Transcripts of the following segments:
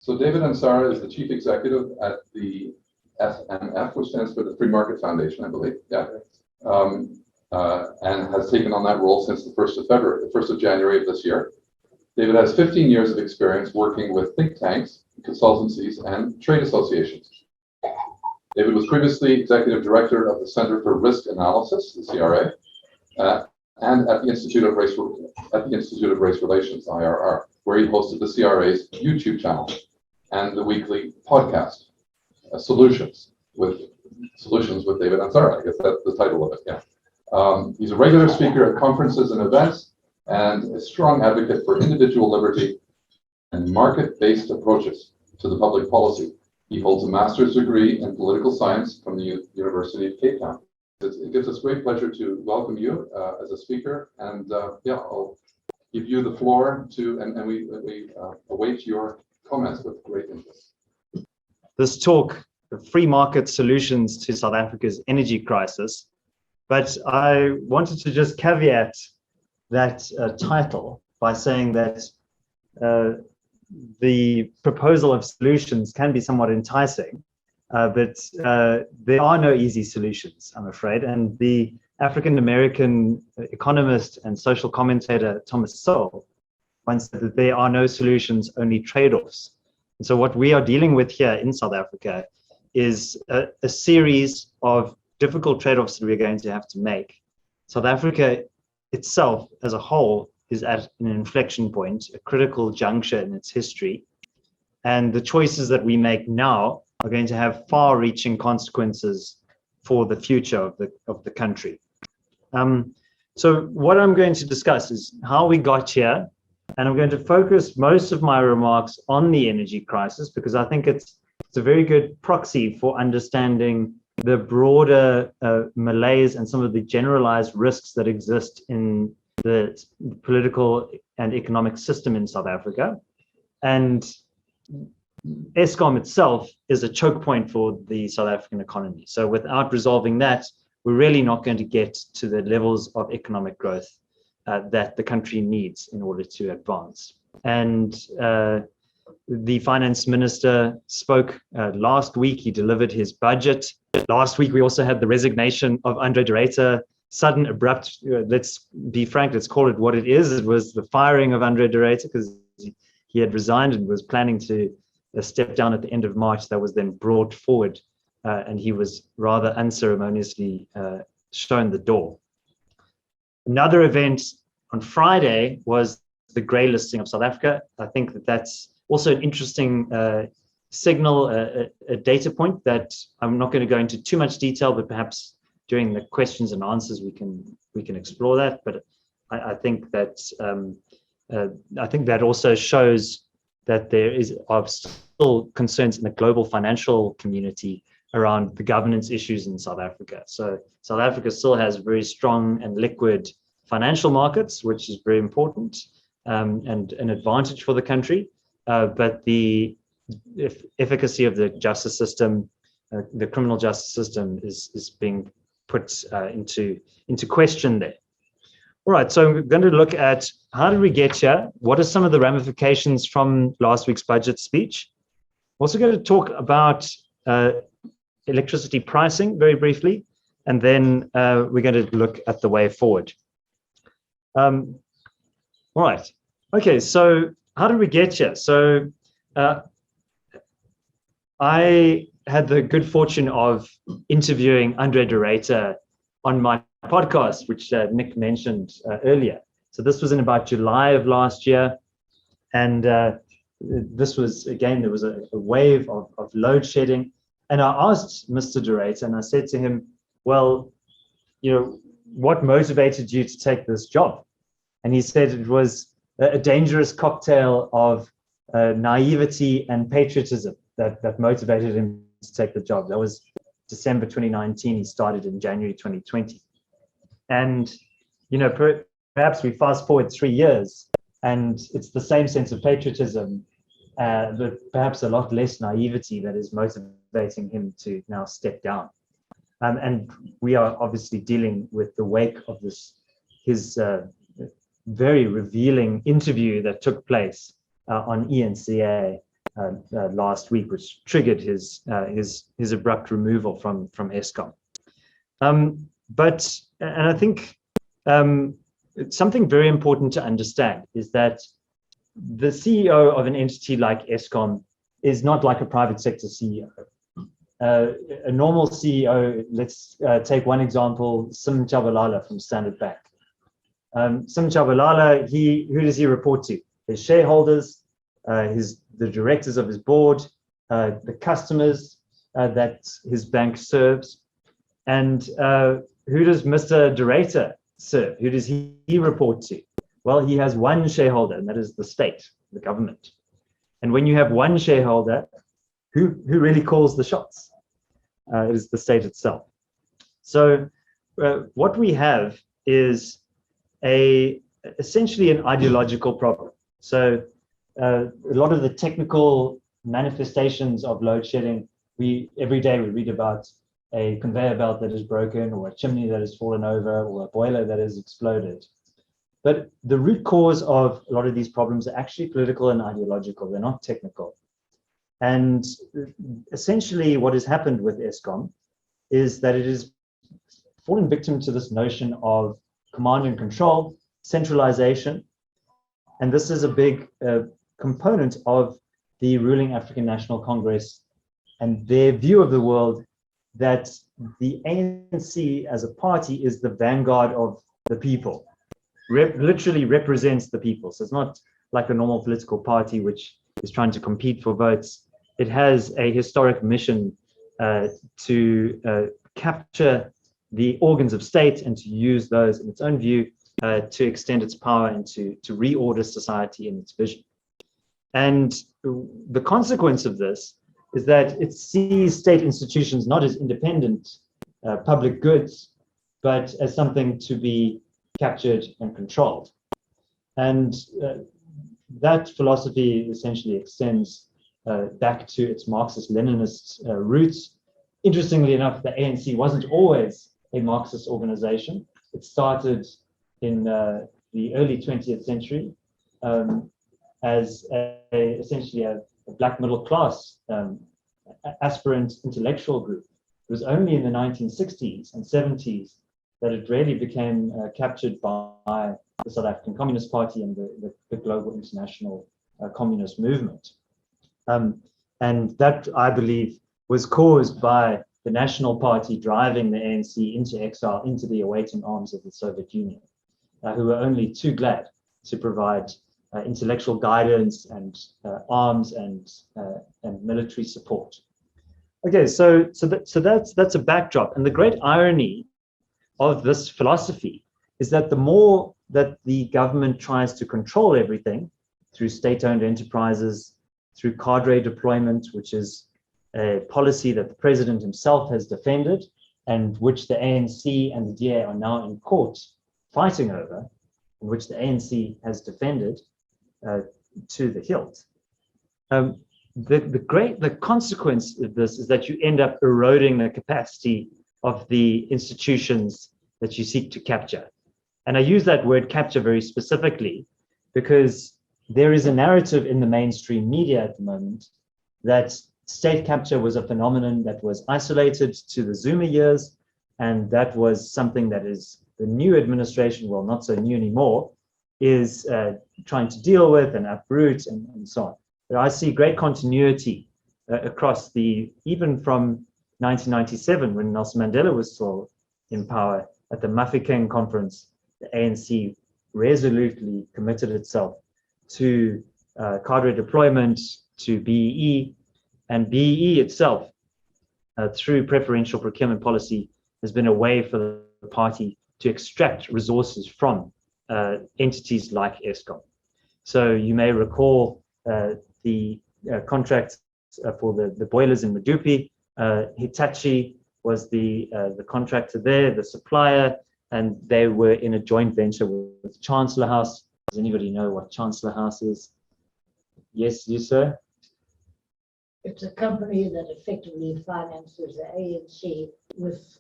So David Ansara is the chief executive at the FMF, which stands for the Free Market Foundation, I believe. Yeah. And has taken on that role since the 1st of January of this year. David has 15 years of experience working with think tanks, consultancies, and trade associations. David was previously executive director of the Center for Risk Analysis, the CRA, and at the Institute of Race Relations, IRR, where he hosted the CRA's YouTube channel and the weekly podcast, Solutions with David Ansara. I guess that's the title of it. Yeah. He's a regular speaker at conferences and events, and a strong advocate for individual liberty and market-based approaches to the public policy. He holds a master's degree in political science from the University of Cape Town. It gives us great pleasure to welcome you as a speaker, and I'll give you the floor and we await your comments with great interest. This talk, Free Market Solutions to South Africa's Energy Crisis, but I wanted to just caveat that title by saying that the proposal of solutions can be somewhat enticing, but there are no easy solutions, I'm afraid. And the African-American economist and social commentator Thomas Sowell once said that there are no solutions, only trade-offs. And so what we are dealing with here in South Africa is a series of difficult trade-offs that we're going to have to make. South Africa itself as a whole is at an inflection point, a critical juncture in its history. And the choices that we make now are going to have far-reaching consequences for the future of the country. So what I'm going to discuss is how we got here, and I'm going to focus most of my remarks on the energy crisis because I think it's a very good proxy for understanding the broader malaise and some of the generalized risks that exist in the political and economic system in South Africa. And Eskom itself is a choke point for the South African economy. So without resolving that, we're really not going to get to the levels of economic growth that the country needs in order to advance. And the finance minister spoke last week. He delivered his budget. Last week, we also had the resignation of Andre de Ruyter, sudden, abrupt, let's be frank, let's call it what it is. It was the firing of Andre de Ruyter because he had resigned and was planning to step down at the end of March. That was then brought forward and he was rather unceremoniously shown the door. Another event on Friday was the grey listing of South Africa. I think that that's also an interesting signal, a data point that I'm not going to go into too much detail, but perhaps during the questions and answers we can explore that. But I think that also shows that there are still concerns in the global financial community around the governance issues in South Africa. So South Africa still has very strong and liquid financial markets, which is very important and an advantage for the country. But the efficacy of the justice system, the criminal justice system is being put into question there. All right, so we're going to look at how did we get here? What are some of the ramifications from last week's budget speech? We're also going to talk about electricity pricing very briefly, and then we're going to look at the way forward. All right, okay, so how did we get here? So I had the good fortune of interviewing Andre de Ruyter on my podcast, which Nick mentioned earlier. So this was in about July of last year. And this was, again, there was a wave of load shedding. And I asked Mr. de Ruyter, and I said to him, well, you know, what motivated you to take this job? And he said it was a dangerous cocktail of naivety and patriotism that motivated him to take the job. That was December 2019. He started in January 2020. And, you know, perhaps we fast forward 3 years and it's the same sense of patriotism, but perhaps a lot less naivety that is motivating him to now step down. And we are obviously dealing with the wake of his very revealing interview that took place on ENCA last week, which triggered his abrupt removal from Eskom. And I think something very important to understand is that the CEO of an entity like Eskom is not like a private sector CEO. A normal CEO, let's take one example, Sim Chabalala from Standard Bank. Sim Chabalala, who does he report to? His shareholders, the directors of his board, the customers that his bank serves. And who does Mr. Director serve? Who does he report to? Well, he has one shareholder, and that is the state, the government. And when you have one shareholder, who really calls the shots? It is the state itself. So what we have is essentially an ideological problem. So a lot of the technical manifestations of load shedding, every day we read about a conveyor belt that is broken, or a chimney that has fallen over, or a boiler that has exploded. But the root cause of a lot of these problems are actually political and ideological. They're not technical. And essentially what has happened with Eskom is that it is fallen victim to this notion of command and control, centralization. And this is a big component of the ruling African National Congress and their view of the world, that the ANC as a party is the vanguard of the people, literally represents the people. So it's not like a normal political party which is trying to compete for votes. It has a historic mission to capture the organs of state and to use those in its own view to extend its power and to reorder society in its vision. And the consequence of this is that it sees state institutions not as independent public goods, but as something to be captured and controlled. And that philosophy essentially extends back to its Marxist-Leninist roots. Interestingly enough, the ANC wasn't always a Marxist organization. It started in the early 20th century as essentially a black middle class aspirant intellectual group. It was only in the 1960s and 70s that it really became captured by the South African Communist Party and the global international communist movement. And that, I believe, was caused by the National Party driving the ANC into exile, into the awaiting arms of the Soviet Union, who were only too glad to provide intellectual guidance and arms and military support. Okay, so that's a backdrop. And the great irony of this philosophy is that the more that the government tries to control everything through state-owned enterprises, through cadre deployment, which is a policy that the president himself has defended and which the ANC and the DA are now in court fighting over, and which the ANC has defended to the hilt. The consequence of this is that you end up eroding the capacity of the institutions that you seek to capture. And I use that word capture very specifically because there is a narrative in the mainstream media at the moment that state capture was a phenomenon that was isolated to the Zuma years, and that was something that is the new administration, well, not so new anymore, is trying to deal with and uproot and so on. But I see great continuity across even from 1997, when Nelson Mandela was still in power, at the Mafeking conference, the ANC resolutely committed itself to cadre deployment, to BEE, and BEE itself, through preferential procurement policy, has been a way for the party to extract resources from entities like Eskom. So you may recall the contracts for the boilers in Medupi. Hitachi was the contractor there, the supplier, and they were in a joint venture with Chancellor House. Does anybody know what Chancellor House is? Yes, you, sir? It's a company that effectively finances the ANC with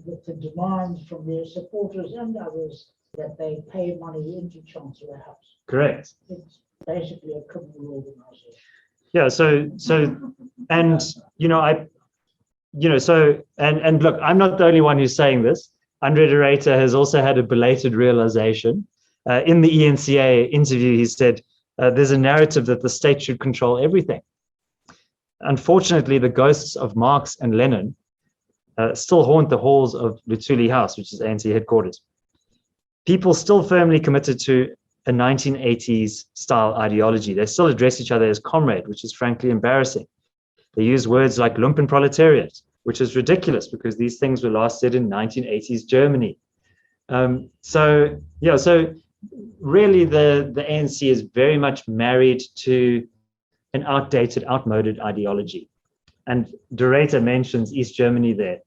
the demands from their supporters and others that they pay money into Chancellor House. Correct. It's basically a criminal organization. Yeah. And and look, I'm not the only one who's saying this. Andre de Ruyter has also had a belated realization. In the ENCA interview, he said, there's a narrative that the state should control everything. Unfortunately, the ghosts of Marx and Lenin still haunt the halls of Luthuli House, which is ANC headquarters. People still firmly committed to a 1980s style ideology. They still address each other as comrade, which is frankly embarrassing. They use words like lumpenproletariat, which is ridiculous because these things were last said in 1980s Germany. So really the ANC is very much married to an outdated, outmoded ideology. And de Ruyter mentions East Germany there.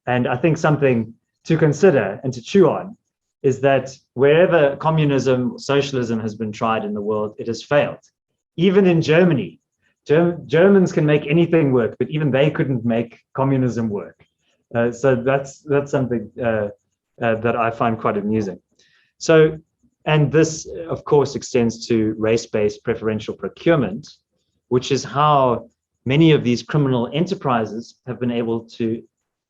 And I think something to consider and to chew on is that wherever communism, socialism has been tried in the world, it has failed. Even in Germany, Germans can make anything work, but even they couldn't make communism work. So that's something that I find quite amusing. So, and this, of course, extends to race-based preferential procurement, which is how many of these criminal enterprises have been able to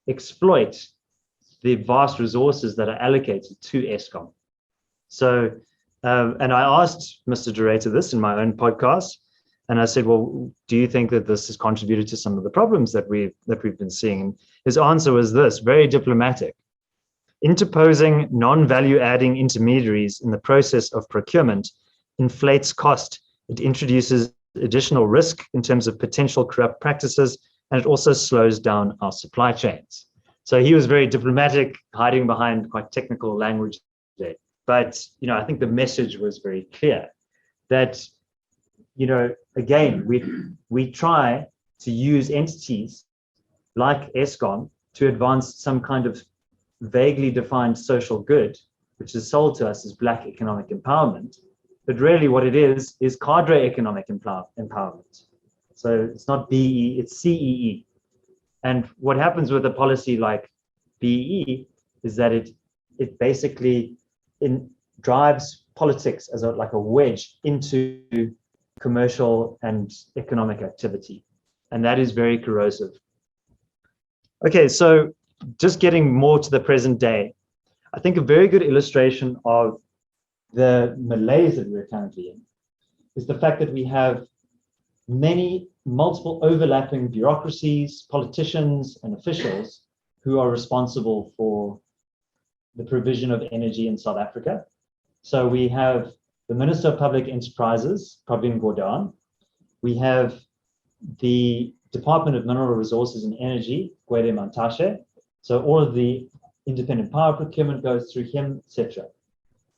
exploit the vast resources that are allocated to Eskom. So, and I asked Mr. de Ruyter this in my own podcast, and I said, well, do you think that this has contributed to some of the problems that we've been seeing? And his answer was this, very diplomatic. Interposing non-value adding intermediaries in the process of procurement inflates cost. It introduces additional risk in terms of potential corrupt practices, and it also slows down our supply chains. So he was very diplomatic, hiding behind quite technical language there. But, I think the message was very clear that, again, we try to use entities like Eskom to advance some kind of vaguely defined social good, which is sold to us as Black economic empowerment. But really what it is cadre economic empowerment. So it's not BE, it's CEE. And what happens with a policy like BE is that it basically drives politics as like a wedge into commercial and economic activity. And that is very corrosive. Okay, so just getting more to the present day, I think a very good illustration of the malaise that we're currently in is the fact that we have multiple overlapping bureaucracies, politicians, and officials who are responsible for the provision of energy in South Africa. So we have the Minister of Public Enterprises, Pravin Gordhan. We have the Department of Mineral Resources and Energy, Gwede Mantashe. So all of the independent power procurement goes through him, etc.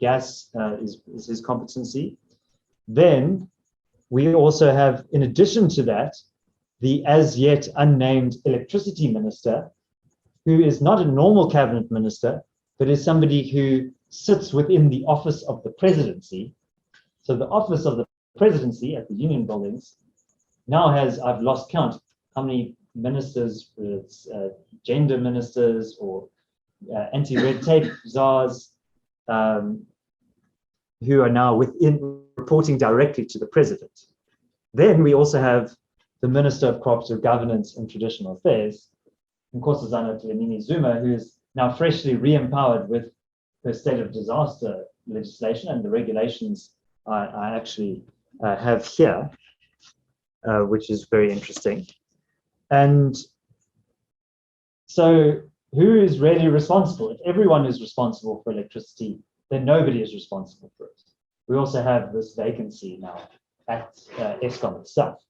Gas is his competency. Then we also have, in addition to that, the as yet unnamed electricity minister, who is not a normal cabinet minister, but is somebody who sits within the office of the presidency. So the office of the presidency at the union buildings now has, I've lost count, how many ministers, it's gender ministers or anti-red tape czars, who are now reporting directly to the president. Then we also have the Minister of Cooperative Governance and Traditional Affairs, Nkosazana Dlamini Zuma, who is now freshly re-empowered with her state of disaster legislation and the regulations I actually have here, which is very interesting. And so who is really responsible? If everyone is responsible for electricity, then nobody is responsible for it. We also have this vacancy now at Eskom itself.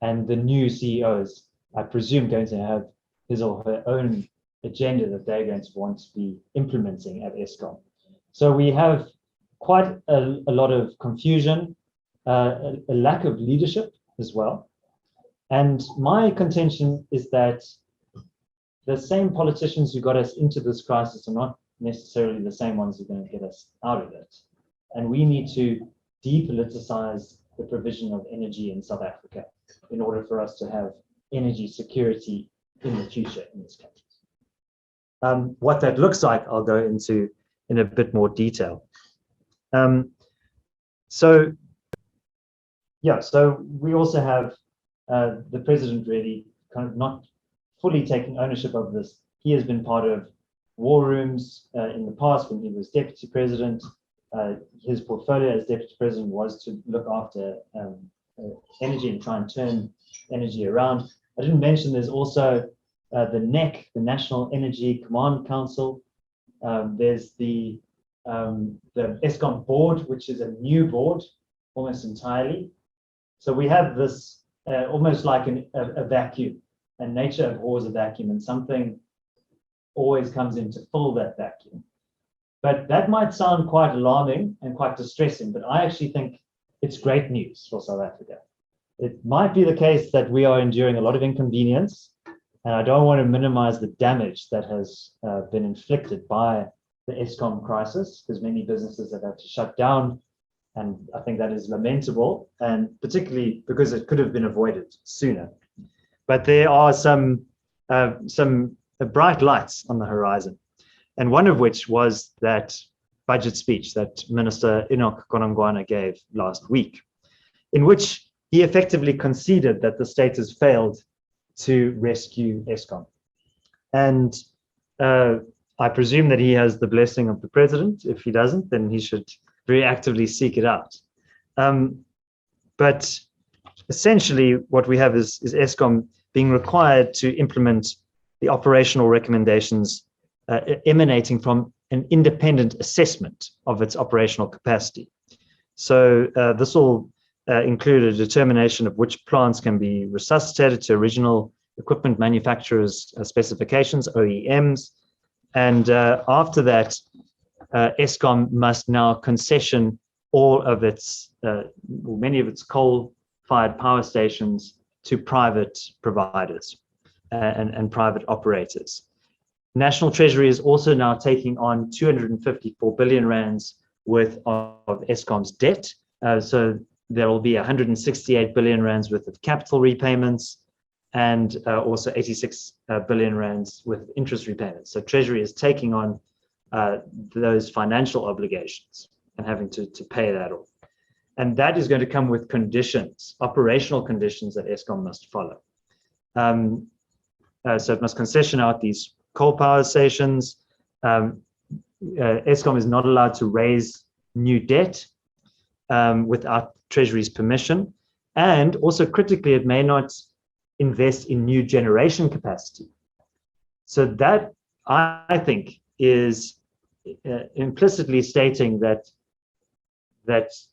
And the new CEO is, I presume, going to have his or her own agenda that they're going to want to be implementing at Eskom. So we have quite a lot of confusion, a lack of leadership as well. And my contention is that the same politicians who got us into this crisis are not necessarily the same ones who are going to get us out of it. And we need to depoliticize the provision of energy in South Africa in order for us to have energy security in the future in this country. What that looks like, I'll go into in a bit more detail. So we also have the president really kind of not fully taking ownership of this. He has been part of war rooms in the past when he was deputy president. His portfolio as deputy president was to look after energy and try and turn energy around. I didn't mention there's also the NEC, the National Energy Command Council. There's the ESCOM board, which is a new board almost entirely. So we have this almost like a vacuum, and nature abhors a vacuum, and something always comes in to fill that vacuum. But that might sound quite alarming and quite distressing, but I actually think it's great news for South Africa. It might be the case that we are enduring a lot of inconvenience, and I don't want to minimize the damage that has been inflicted by the ESCOM crisis, because many businesses have had to shut down, and I think that is lamentable, and particularly because it could have been avoided sooner. But there are some bright lights on the horizon, and one of which was that budget speech that Minister Enoch Konongwana gave last week, in which he effectively conceded that the state has failed to rescue ESCOM. And I presume that he has the blessing of the president. If he doesn't, then he should very actively seek it out. But essentially what we have is ESCOM being required to implement the operational recommendations emanating from an independent assessment of its operational capacity. So this will include a determination of which plants can be resuscitated to original equipment manufacturers' specifications, OEMs. And after that, ESCOM must now concession all of its, many of its coal-fired power stations to private providers and private operators. National Treasury is also now taking on 254 billion rands worth of ESCOM's debt. So there will be 168 billion rands worth of capital repayments and also 86 billion rands worth of interest repayments. So Treasury is taking on those financial obligations and having to pay that off. And that is going to come with conditions, operational conditions that ESCOM must follow. So it must concession out these coal power stations. ESCOM is not allowed to raise new debt without Treasury's permission. And also critically, it may not invest in new generation capacity. So that, I think, is implicitly stating that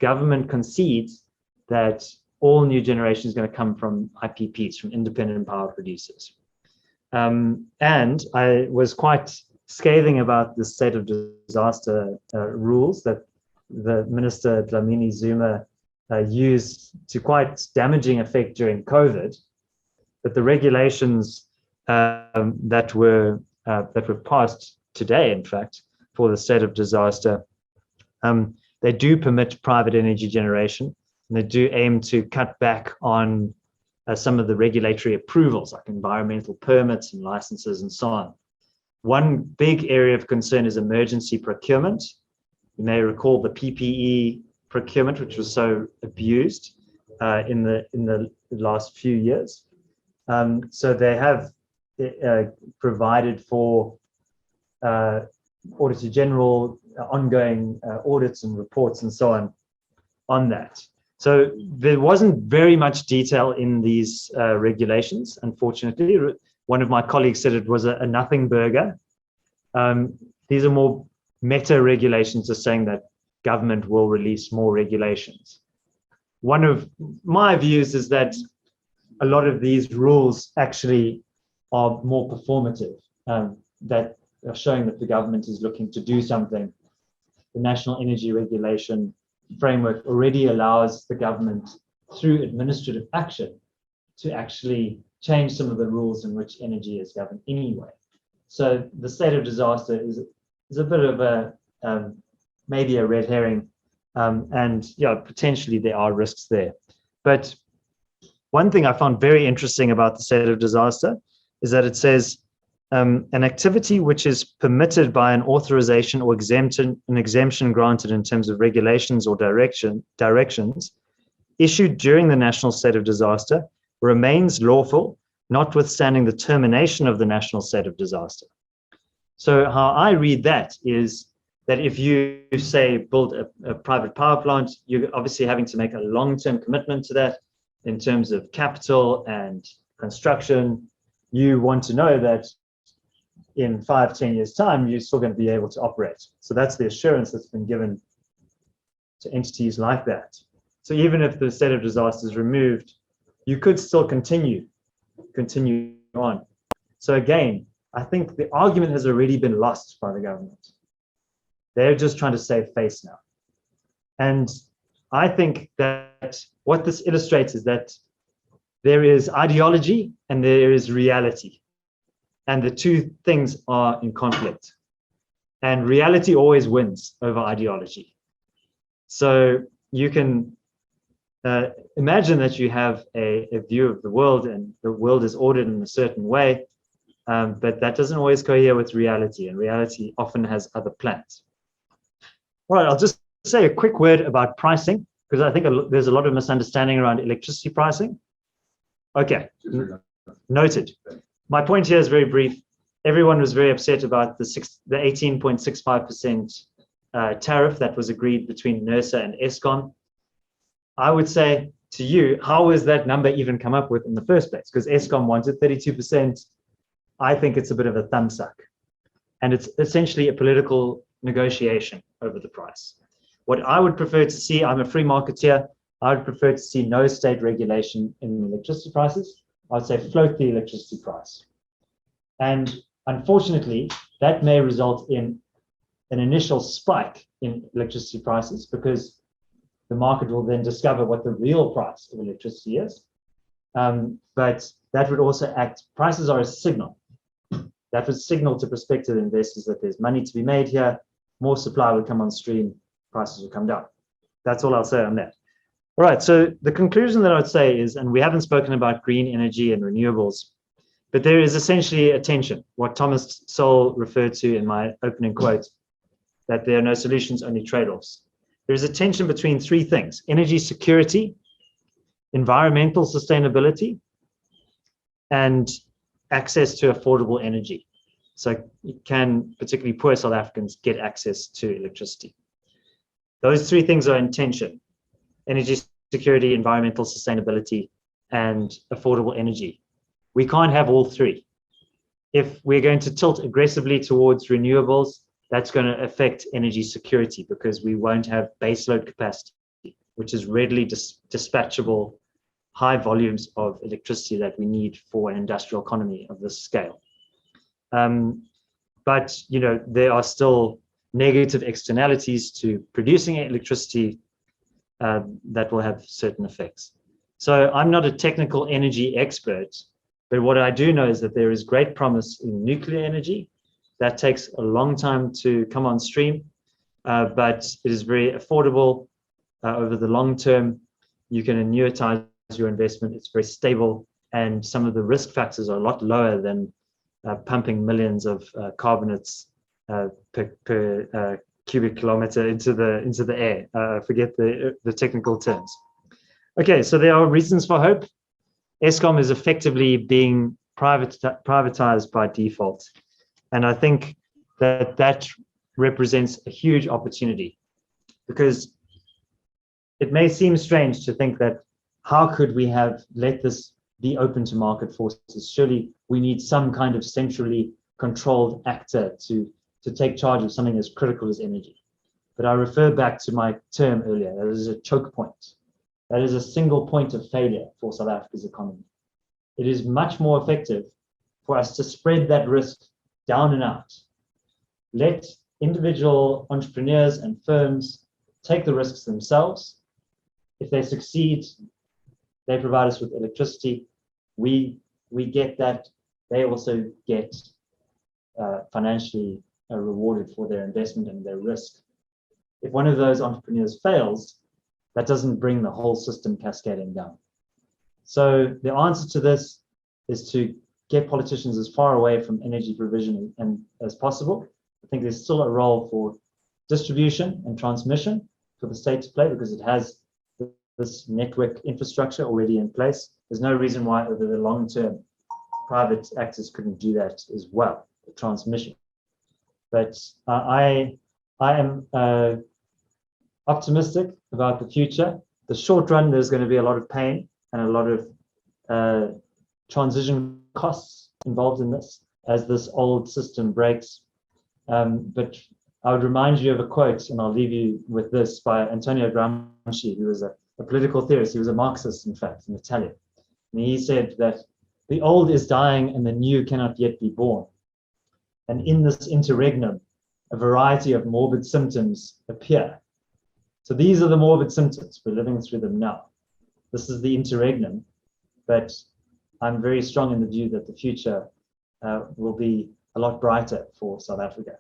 government concedes that all new generation is going to come from IPPs, from independent power producers. And I was quite scathing about the state of disaster rules that the Minister Dlamini Zuma used to quite damaging effect during COVID. But the regulations that were passed today, in fact, for the state of disaster, they do permit private energy generation, and they do aim to cut back on some of the regulatory approvals, like environmental permits and licenses and so on. One big area of concern is emergency procurement. You may recall the PPE procurement, which was so abused in the last few years. So they have provided for Auditor General ongoing audits and reports and so on that. So there wasn't very much detail in these regulations, unfortunately. One of my colleagues said it was a nothing burger. These are more meta regulations, just saying that government will release more regulations. One of my views is that a lot of these rules actually are more performative, that are showing that the government is looking to do something. The National Energy Regulation framework already allows the government, through administrative action, to actually change some of the rules in which energy is governed anyway. So the state of disaster is a bit of a maybe a red herring, and yeah, potentially there are risks there. But one thing I found very interesting about the state of disaster is that it says an activity which is permitted by an authorization or exemption granted in terms of regulations or directions issued during the national state of disaster remains lawful, notwithstanding the termination of the national state of disaster. So how I read that is that if you say build a private power plant, you're obviously having to make a long-term commitment to that in terms of capital and construction. You want to know that in 5-10 years' time, you're still going to be able to operate. So that's the assurance that's been given to entities like that. So even if the state of disaster is removed, you could still continue on. So again, I think the argument has already been lost by the government. They're just trying to save face now. And I think that what this illustrates is that there is ideology and there is reality. And the two things are in conflict. And reality always wins over ideology. So you can imagine that you have a view of the world and the world is ordered in a certain way, but that doesn't always cohere with reality, and reality often has other plans. All right, I'll just say a quick word about pricing, because I think there's a lot of misunderstanding around electricity pricing. Okay, noted. My point here is very brief. Everyone was very upset about the 18.65% tariff that was agreed between NERSA and Eskom. I would say to you, how is that number even come up with in the first place? Because Eskom wanted 32%. I think it's a bit of a thumb suck. And it's essentially a political negotiation over the price. What I would prefer to see, I'm a free marketeer, I would prefer to see no state regulation in electricity prices. I would say float the electricity price. And unfortunately, that may result in an initial spike in electricity prices because the market will then discover what the real price of electricity is. But that would also act, prices are a signal. That would signal to prospective investors that there's money to be made here, more supply would come on stream, prices will come down. That's all I'll say on that. All right, so the conclusion that I would say is, and we haven't spoken about green energy and renewables, but there is essentially a tension, what Thomas Sowell referred to in my opening quote, that there are no solutions, only trade-offs. There is a tension between three things: energy security, environmental sustainability, and access to affordable energy. So can particularly poor South Africans get access to electricity? Those three things are in tension: energy security, environmental sustainability, and affordable energy. We can't have all three. If we're going to tilt aggressively towards renewables, that's going to affect energy security because we won't have baseload capacity, which is readily dispatchable high volumes of electricity that we need for an industrial economy of this scale. But you know, there are still negative externalities to producing electricity that will have certain effects. So I'm not a technical energy expert, but what I do know is that there is great promise in nuclear energy. That takes a long time to come on stream, but it is very affordable over the long term. You can annuitize your investment. It's very stable, and some of the risk factors are a lot lower than pumping millions of carbonates per cubic kilometer into the air. Forget the technical terms. Okay, so there are reasons for hope. Eskom is effectively being privatized by default. And I think that represents a huge opportunity, because it may seem strange to think that how could we have let this be open to market forces? Surely we need some kind of centrally controlled actor to take charge of something as critical as energy. But I refer back to my term earlier, that is a choke point. That is a single point of failure for South Africa's economy. It is much more effective for us to spread that risk down and out. Let individual entrepreneurs and firms take the risks themselves. If they succeed, they provide us with electricity. We get that. They also get financially rewarded for their investment and their risk. If one of those entrepreneurs fails, that doesn't bring the whole system cascading down. So the answer to this is to get politicians as far away from energy provision and as possible. I think there's still a role for distribution and transmission for the state to play, because it has this network infrastructure already in place. there's no reason why over the long term private actors couldn't do that as well, the transmission. But I am optimistic about the future. The short run, there's going to be a lot of pain and a lot of transition costs involved in this as this old system breaks. But I would remind you of a quote, and I'll leave you with this, by Antonio Gramsci, who was a political theorist. He was a Marxist, in fact, an Italian. And he said that the old is dying and the new cannot yet be born. And in this interregnum, a variety of morbid symptoms appear. So these are the morbid symptoms. We're living through them now. This is the interregnum, but I'm very strong in the view that the future will be a lot brighter for South Africa.